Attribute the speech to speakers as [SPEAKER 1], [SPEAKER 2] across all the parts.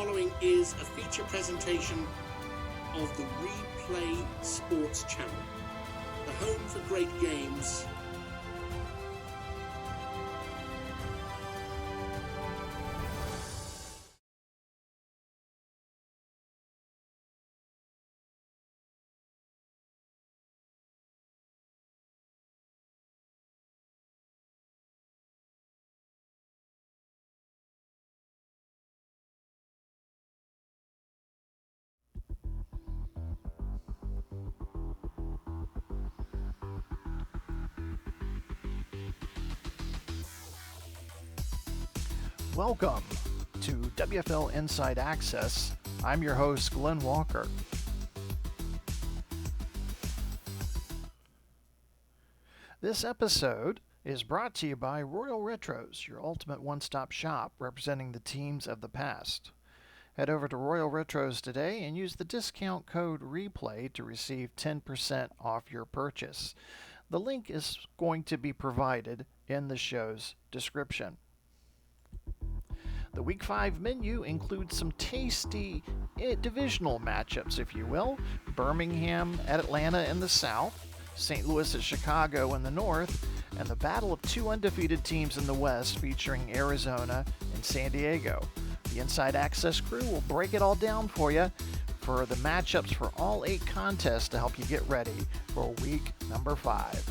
[SPEAKER 1] following is a feature presentation of the Replay Sports Channel, the home for great games.
[SPEAKER 2] Welcome to WFL Inside Access. I'm your host, Glenn Walker. This episode is brought to you by Royal Retros, your ultimate one-stop shop representing the teams of the past. Head over to Royal Retros today and use the discount code REPLAY to receive 10% off your purchase. The link is going to be provided in the show's description. The Week 5 menu includes some tasty divisional matchups, if you will. Birmingham at Atlanta in the south, St. Louis at Chicago in the north, and the battle of two undefeated teams in the west featuring Arizona and San Diego. The Inside Access crew will break it all down for you for the matchups for all 8 contests to help you get ready for week number 5.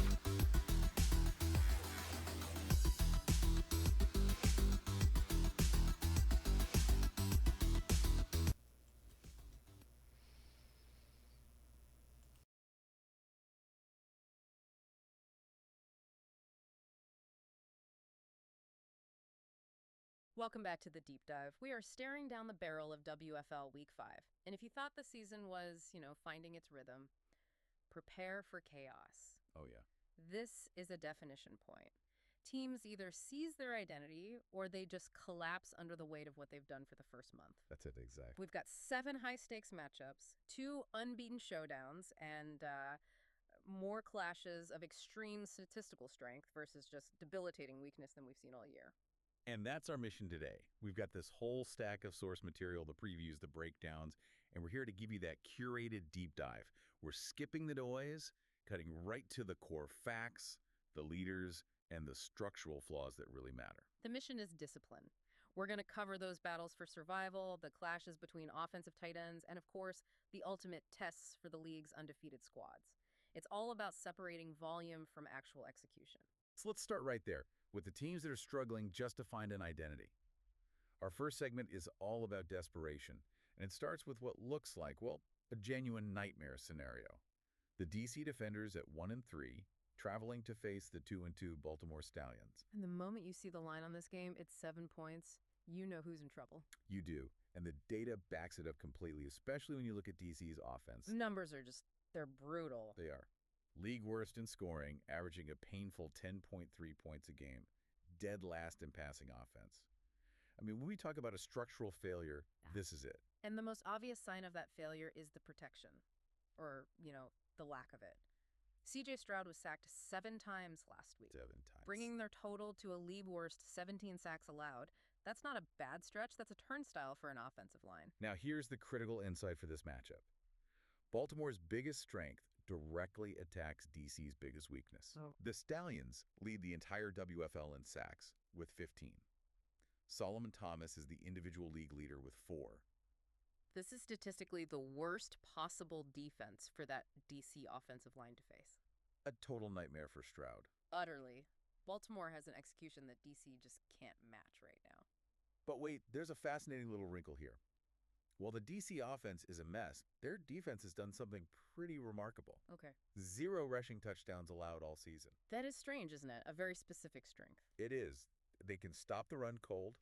[SPEAKER 3] Welcome back to the Deep Dive. We are staring down the barrel of WFL Week 5. And if you thought the season was, finding its rhythm, prepare for chaos.
[SPEAKER 4] Oh, yeah.
[SPEAKER 3] This is a definition point. Teams either seize their identity or they just collapse under the weight of what they've done for the first month.
[SPEAKER 4] That's it, exactly.
[SPEAKER 3] We've got 7 high-stakes matchups, 2 unbeaten showdowns, and more clashes of extreme statistical strength versus just debilitating weakness than we've seen all year.
[SPEAKER 4] And that's our mission today. We've got this whole stack of source material, the previews, the breakdowns, and we're here to give you that curated deep dive. We're skipping the noise, cutting right to the core facts, the leaders, and the structural flaws that really matter.
[SPEAKER 3] The mission is discipline. We're going to cover those battles for survival, the clashes between offensive tight ends, and of course, the ultimate tests for the league's undefeated squads. It's all about separating volume from actual execution.
[SPEAKER 4] So let's start right there with the teams that are struggling just to find an identity. Our first segment is all about desperation, and it starts with what looks like, a genuine nightmare scenario. The DC Defenders at 1-3, traveling to face the 2-2 Baltimore Stallions.
[SPEAKER 3] And the moment you see the line on this game, it's 7 points. You know who's in trouble.
[SPEAKER 4] You do, and the data backs it up completely, especially when you look at DC's offense.
[SPEAKER 3] Numbers are they're brutal.
[SPEAKER 4] They are. League worst in scoring, averaging a painful 10.3 points a game. Dead last in passing offense. I mean, when we talk about a structural failure, this is it.
[SPEAKER 3] And the most obvious sign of that failure is the protection. Or, the lack of it. C.J. Stroud was sacked 7 times last week.
[SPEAKER 4] 7 times.
[SPEAKER 3] Bringing their total to a league worst 17 sacks allowed. That's not a bad stretch. That's a turnstile for an offensive line.
[SPEAKER 4] Now, here's the critical insight for this matchup. Baltimore's biggest strength directly attacks DC's biggest weakness.
[SPEAKER 3] Oh.
[SPEAKER 4] The Stallions lead the entire WFL in sacks with 15. Solomon Thomas is the individual league leader with 4.
[SPEAKER 3] This is statistically the worst possible defense for that DC offensive line to face.
[SPEAKER 4] A total nightmare for Stroud.
[SPEAKER 3] Utterly. Baltimore has an execution that DC just can't match right now.
[SPEAKER 4] But wait, there's a fascinating little wrinkle here. While the DC offense is a mess, their defense has done something pretty remarkable.
[SPEAKER 3] Okay.
[SPEAKER 4] 0 rushing touchdowns allowed all season.
[SPEAKER 3] That is strange, isn't it? A very specific strength.
[SPEAKER 4] It is. They can stop the run cold,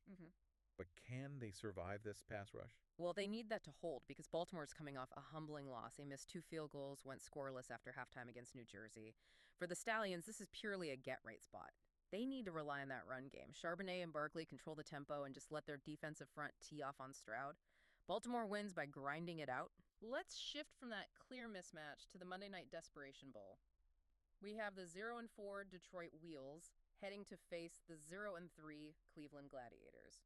[SPEAKER 3] But
[SPEAKER 4] can they survive this pass rush?
[SPEAKER 3] Well, they need that to hold because Baltimore's coming off a humbling loss. They missed 2 field goals, went scoreless after halftime against New Jersey. For the Stallions, this is purely a get-right spot. They need to rely on that run game. Charbonnet and Barkley control the tempo and just let their defensive front tee off on Stroud. Baltimore wins by grinding it out. Let's shift from that clear mismatch to the Monday Night Desperation Bowl. We have the 0-4 Detroit Wheels heading to face the 0-3 Cleveland Gladiators.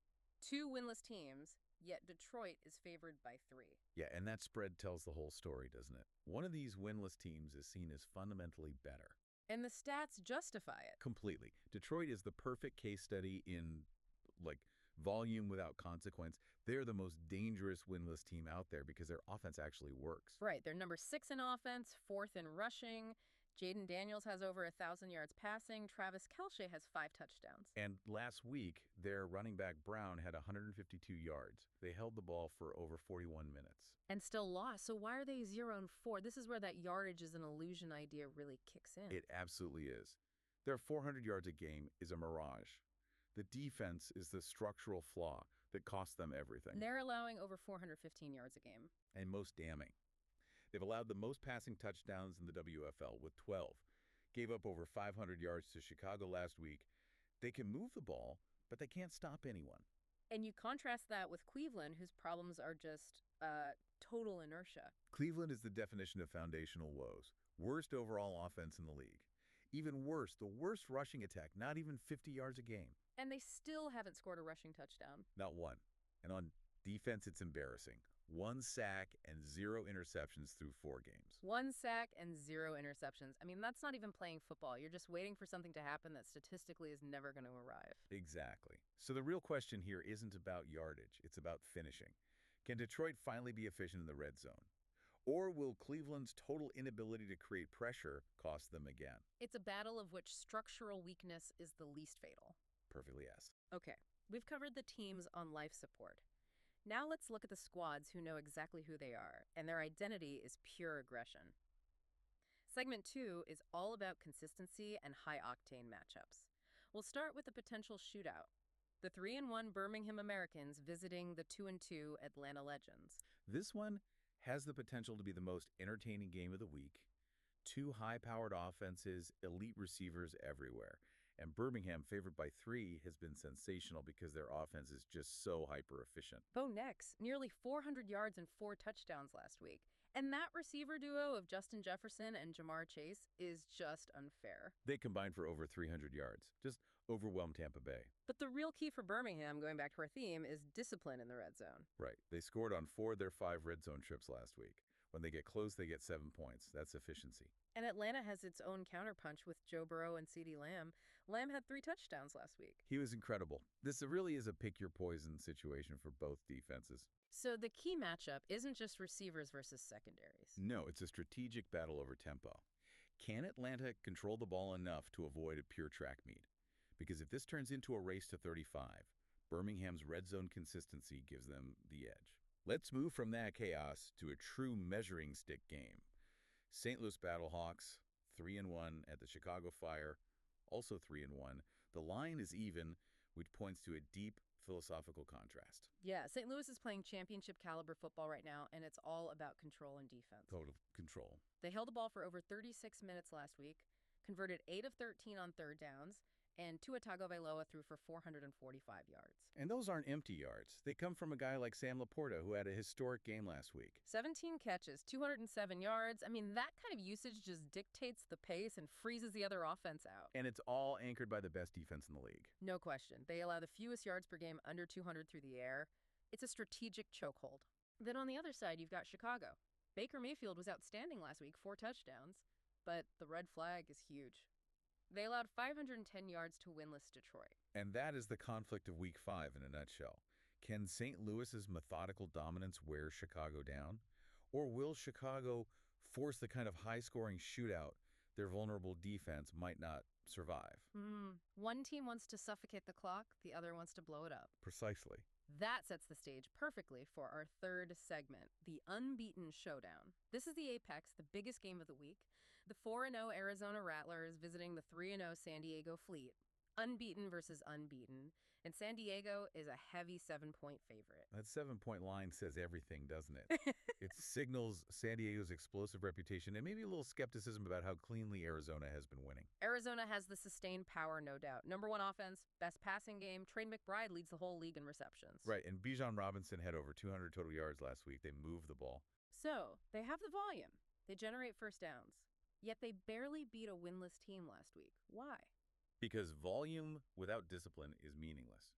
[SPEAKER 3] 2 winless teams, yet Detroit is favored by 3.
[SPEAKER 4] Yeah, and that spread tells the whole story, doesn't it? One of these winless teams is seen as fundamentally better.
[SPEAKER 3] And the stats justify it.
[SPEAKER 4] Completely. Detroit is the perfect case study in, volume without consequence. They're the most dangerous winless team out there because their offense actually works.
[SPEAKER 3] Right, they're number 6 in offense, 4th in rushing. Jaden Daniels has over 1,000 yards passing. Travis Kelce has 5 touchdowns.
[SPEAKER 4] And last week, their running back Brown had 152 yards. They held the ball for over 41 minutes.
[SPEAKER 3] And still lost. So why are they 0-4? This is where that yardage is an illusion idea really kicks in.
[SPEAKER 4] It absolutely is. Their 400 yards a game is a mirage. The defense is the structural flaw that costs them everything.
[SPEAKER 3] They're allowing over 415 yards a game.
[SPEAKER 4] And most damning. They've allowed the most passing touchdowns in the WFL with 12. Gave up over 500 yards to Chicago last week. They can move the ball, but they can't stop anyone.
[SPEAKER 3] And you contrast that with Cleveland, whose problems are just total inertia.
[SPEAKER 4] Cleveland is the definition of foundational woes. Worst overall offense in the league. Even worse, the worst rushing attack, not even 50 yards a game.
[SPEAKER 3] And they still haven't scored a rushing touchdown.
[SPEAKER 4] Not one. And on defense, it's embarrassing. 1 sack and 0 interceptions through 4 games.
[SPEAKER 3] 1 sack and 0 interceptions. I mean, that's not even playing football. You're just waiting for something to happen that statistically is never going to arrive.
[SPEAKER 4] Exactly. So the real question here isn't about yardage. It's about finishing. Can Detroit finally be efficient in the red zone? Or will Cleveland's total inability to create pressure cost them again?
[SPEAKER 3] It's a battle of which structural weakness is the least fatal.
[SPEAKER 4] Perfectly yes.
[SPEAKER 3] Okay, we've covered the teams on life support. Now let's look at the squads who know exactly who they are, and their identity is pure aggression. Segment 2 is all about consistency and high-octane matchups. We'll start with a potential shootout. The 3-1 Birmingham Americans visiting the 2-2 Atlanta Legends.
[SPEAKER 4] This one has the potential to be the most entertaining game of the week. 2 high-powered offenses, elite receivers everywhere. And Birmingham, favored by 3, has been sensational because their offense is just so hyper-efficient.
[SPEAKER 3] Bo Nix, nearly 400 yards and 4 touchdowns last week. And that receiver duo of Justin Jefferson and Jamar Chase is just unfair.
[SPEAKER 4] They combined for over 300 yards. Just overwhelmed Tampa Bay.
[SPEAKER 3] But the real key for Birmingham, going back to our theme, is discipline in the red zone.
[SPEAKER 4] Right. They scored on 4 of their 5 red zone trips last week. When they get close, they get 7 points. That's efficiency.
[SPEAKER 3] And Atlanta has its own counterpunch with Joe Burrow and CeeDee Lamb. Lamb had 3 touchdowns last week.
[SPEAKER 4] He was incredible. This really is a pick-your-poison situation for both defenses.
[SPEAKER 3] So the key matchup isn't just receivers versus secondaries.
[SPEAKER 4] No, it's a strategic battle over tempo. Can Atlanta control the ball enough to avoid a pure track meet? Because if this turns into a race to 35, Birmingham's red zone consistency gives them the edge. Let's move from that chaos to a true measuring stick game. St. Louis Battlehawks, 3-1 at the Chicago Fire, also 3-1. The line is even, which points to a deep philosophical contrast.
[SPEAKER 3] Yeah, St. Louis is playing championship caliber football right now, and it's all about control and defense.
[SPEAKER 4] Total control.
[SPEAKER 3] They held the ball for over 36 minutes last week, converted 8 of 13 on third downs, and Tua Tagovailoa threw for 445 yards.
[SPEAKER 4] And those aren't empty yards. They come from a guy like Sam Laporta, who had a historic game last week.
[SPEAKER 3] 17 catches, 207 yards. I mean, that kind of usage just dictates the pace and freezes the other offense out.
[SPEAKER 4] And it's all anchored by the best defense in the league.
[SPEAKER 3] No question. They allow the fewest yards per game, under 200 through the air. It's a strategic chokehold. Then on the other side, you've got Chicago. Baker Mayfield was outstanding last week, 4 touchdowns. But the red flag is huge. They allowed 510 yards to winless Detroit.
[SPEAKER 4] And that is the conflict of Week 5 in a nutshell. Can St. Louis's methodical dominance wear Chicago down? Or will Chicago force the kind of high-scoring shootout their vulnerable defense might not survive?
[SPEAKER 3] One team wants to suffocate the clock, the other wants to blow it up.
[SPEAKER 4] Precisely.
[SPEAKER 3] That sets the stage perfectly for our third segment, the Unbeaten Showdown. This is the apex, the biggest game of the week. The 4-0 Arizona Rattlers visiting the 3-0 San Diego Fleet. Unbeaten versus unbeaten. And San Diego is a heavy 7-point favorite.
[SPEAKER 4] That 7-point line says everything, doesn't it? It signals San Diego's explosive reputation and maybe a little skepticism about how cleanly Arizona has been winning.
[SPEAKER 3] Arizona has the sustained power, no doubt. Number 1 offense, best passing game. Trey McBride leads the whole league in receptions.
[SPEAKER 4] Right, and Bijan Robinson had over 200 total yards last week. They moved the ball.
[SPEAKER 3] So, they have the volume. They generate first downs. Yet they barely beat a winless team last week. Why?
[SPEAKER 4] Because volume without discipline is meaningless.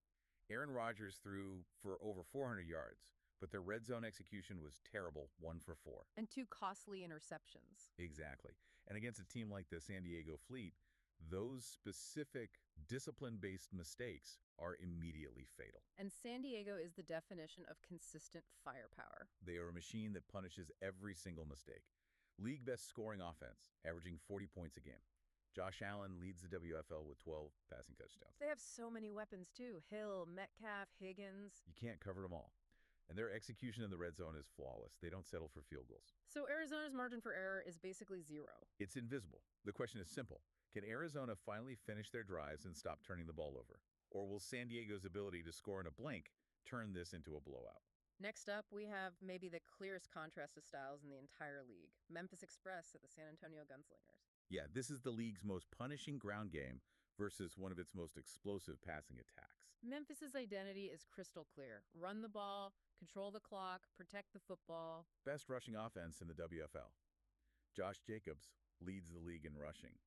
[SPEAKER 4] Aaron Rodgers threw for over 400 yards, but their red zone execution was terrible, 1 for 4.
[SPEAKER 3] And 2 costly interceptions.
[SPEAKER 4] Exactly. And against a team like the San Diego Fleet, those specific discipline-based mistakes are immediately fatal.
[SPEAKER 3] And San Diego is the definition of consistent firepower.
[SPEAKER 4] They are a machine that punishes every single mistake. League best scoring offense, averaging 40 points a game. Josh Allen leads the WFL with 12 passing touchdowns.
[SPEAKER 3] They have so many weapons too. Hill, Metcalf, Higgins.
[SPEAKER 4] You can't cover them all. And their execution in the red zone is flawless. They don't settle for field goals.
[SPEAKER 3] So Arizona's margin for error is basically 0.
[SPEAKER 4] It's invisible. The question is simple. Can Arizona finally finish their drives and stop turning the ball over? Or will San Diego's ability to score in a blink turn this into a blowout?
[SPEAKER 3] Next up, we have maybe the clearest contrast of styles in the entire league. Memphis Express at the San Antonio Gunslingers.
[SPEAKER 4] Yeah, this is the league's most punishing ground game versus one of its most explosive passing attacks.
[SPEAKER 3] Memphis's identity is crystal clear. Run the ball, control the clock, protect the football.
[SPEAKER 4] Best rushing offense in the WFL. Josh Jacobs leads the league in rushing.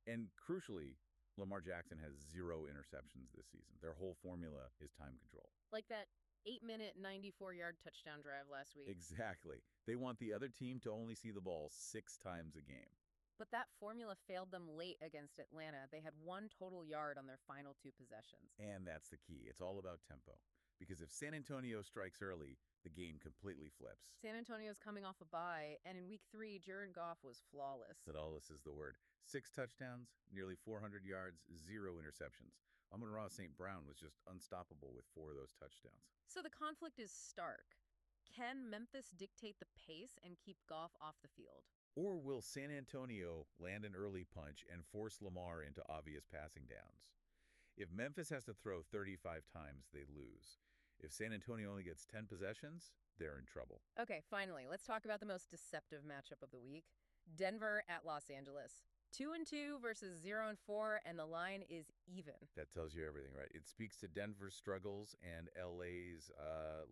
[SPEAKER 4] And crucially, Lamar Jackson has 0 interceptions this season. Their whole formula is time control.
[SPEAKER 3] Like that 8-minute, 94-yard touchdown drive last week.
[SPEAKER 4] Exactly. They want the other team to only see the ball 6 times a game.
[SPEAKER 3] But that formula failed them late against Atlanta. They had 1 total yard on their final 2 possessions.
[SPEAKER 4] And that's the key. It's all about tempo. Because if San Antonio strikes early, the game completely flips.
[SPEAKER 3] San Antonio's coming off a bye, and in week 3, Jared Goff was flawless.
[SPEAKER 4] Flawless is the word. 6 touchdowns, nearly 400 yards, 0 interceptions. Amon-Ra St. Brown was just unstoppable with 4 of those touchdowns.
[SPEAKER 3] So the conflict is stark. Can Memphis dictate the pace and keep Goff off the field?
[SPEAKER 4] Or will San Antonio land an early punch and force Lamar into obvious passing downs? If Memphis has to throw 35 times, they lose. If San Antonio only gets 10 possessions, they're in trouble.
[SPEAKER 3] Okay, finally, let's talk about the most deceptive matchup of the week. Denver at Los Angeles. 2-2 versus 0-4, and the line is even.
[SPEAKER 4] That tells you everything, right? It speaks to Denver's struggles and LA's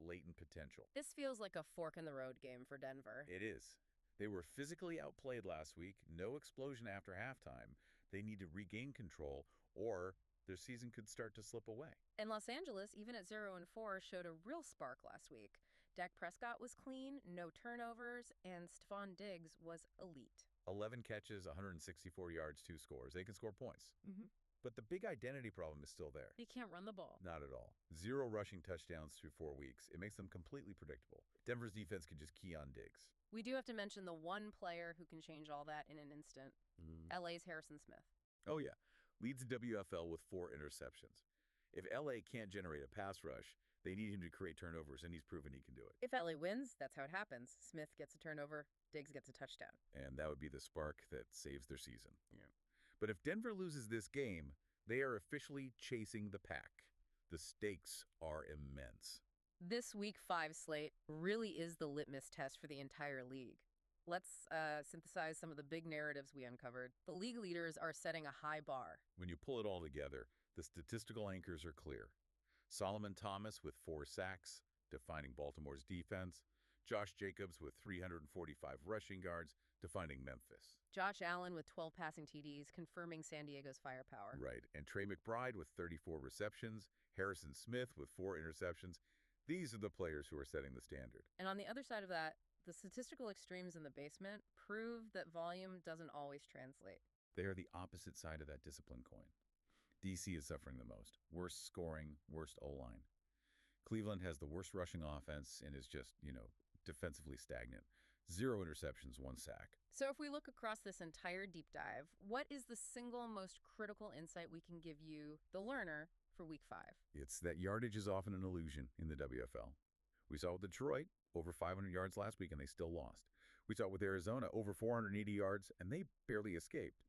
[SPEAKER 4] latent potential.
[SPEAKER 3] This feels like a fork-in-the-road game for Denver.
[SPEAKER 4] It is. They were physically outplayed last week. No explosion after halftime. They need to regain control, or their season could start to slip away.
[SPEAKER 3] And Los Angeles, even at 0-4, showed a real spark last week. Dak Prescott was clean, no turnovers, and Stephon Diggs was elite.
[SPEAKER 4] 11 catches, 164 yards, 2 scores. They can score points. But the big identity problem is still there.
[SPEAKER 3] He can't run the ball.
[SPEAKER 4] Not at all. 0 rushing touchdowns through 4 weeks. It makes them completely predictable. Denver's defense can just key on Diggs.
[SPEAKER 3] We do have to mention the one player who can change all that in an instant. LA's Harrison Smith.
[SPEAKER 4] Oh, yeah. Leads the WFL with 4 interceptions. If LA can't generate a pass rush, they need him to create turnovers, and he's proven he can do it.
[SPEAKER 3] If LA wins, that's how it happens. Smith gets a turnover, Diggs gets a touchdown.
[SPEAKER 4] And that would be the spark that saves their season. Yeah. But if Denver loses this game, they are officially chasing the pack. The stakes are immense.
[SPEAKER 3] This Week 5 slate really is the litmus test for the entire league. Let's synthesize some of the big narratives we uncovered. The league leaders are setting a high bar.
[SPEAKER 4] When you pull it all together, the statistical anchors are clear. Solomon Thomas with 4 sacks, defining Baltimore's defense. Josh Jacobs with 345 rushing yards, defining Memphis.
[SPEAKER 3] Josh Allen with 12 passing TDs, confirming San Diego's firepower.
[SPEAKER 4] Right, and Trey McBride with 34 receptions, Harrison Smith with 4 interceptions. These are the players who are setting the standard.
[SPEAKER 3] And on the other side of that, the statistical extremes in the basement prove that volume doesn't always translate.
[SPEAKER 4] They are the opposite side of that discipline coin. DC is suffering the most. Worst scoring, worst O-line. Cleveland has the worst rushing offense and is just, defensively stagnant. 0 interceptions, 1 sack.
[SPEAKER 3] So if we look across this entire deep dive, what is the single most critical insight we can give you, the learner, for Week 5?
[SPEAKER 4] It's that yardage is often an illusion in the WFL. We saw with Detroit, over 500 yards last week, and they still lost. We saw it with Arizona, over 480 yards, and they barely escaped.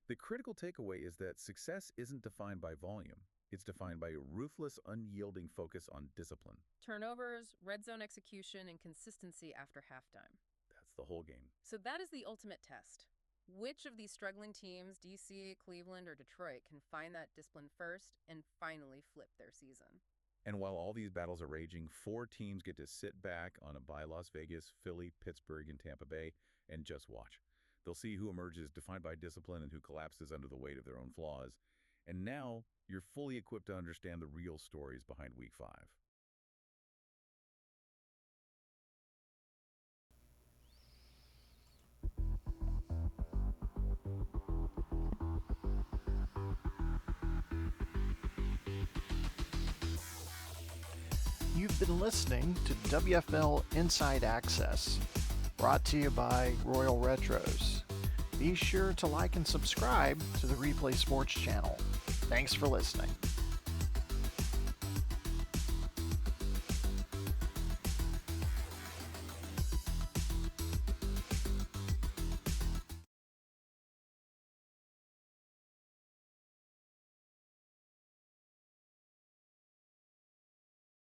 [SPEAKER 4] The critical takeaway is that success isn't defined by volume. It's defined by a ruthless, unyielding focus on discipline.
[SPEAKER 3] Turnovers, red zone execution, and consistency after halftime.
[SPEAKER 4] That's the whole game.
[SPEAKER 3] So that is the ultimate test. Which of these struggling teams, DC, Cleveland, or Detroit, can find that discipline first and finally flip their season?
[SPEAKER 4] And while all these battles are raging, 4 teams get to sit back on a bye: Las Vegas, Philly, Pittsburgh, and Tampa Bay, and just watch. They'll see who emerges defined by discipline and who collapses under the weight of their own flaws. And now you're fully equipped to understand the real stories behind Week 5.
[SPEAKER 2] You've been listening to WFL Inside Access, brought to you by Royal Retros. Be sure to like and subscribe to the Replay Sports channel. Thanks for listening.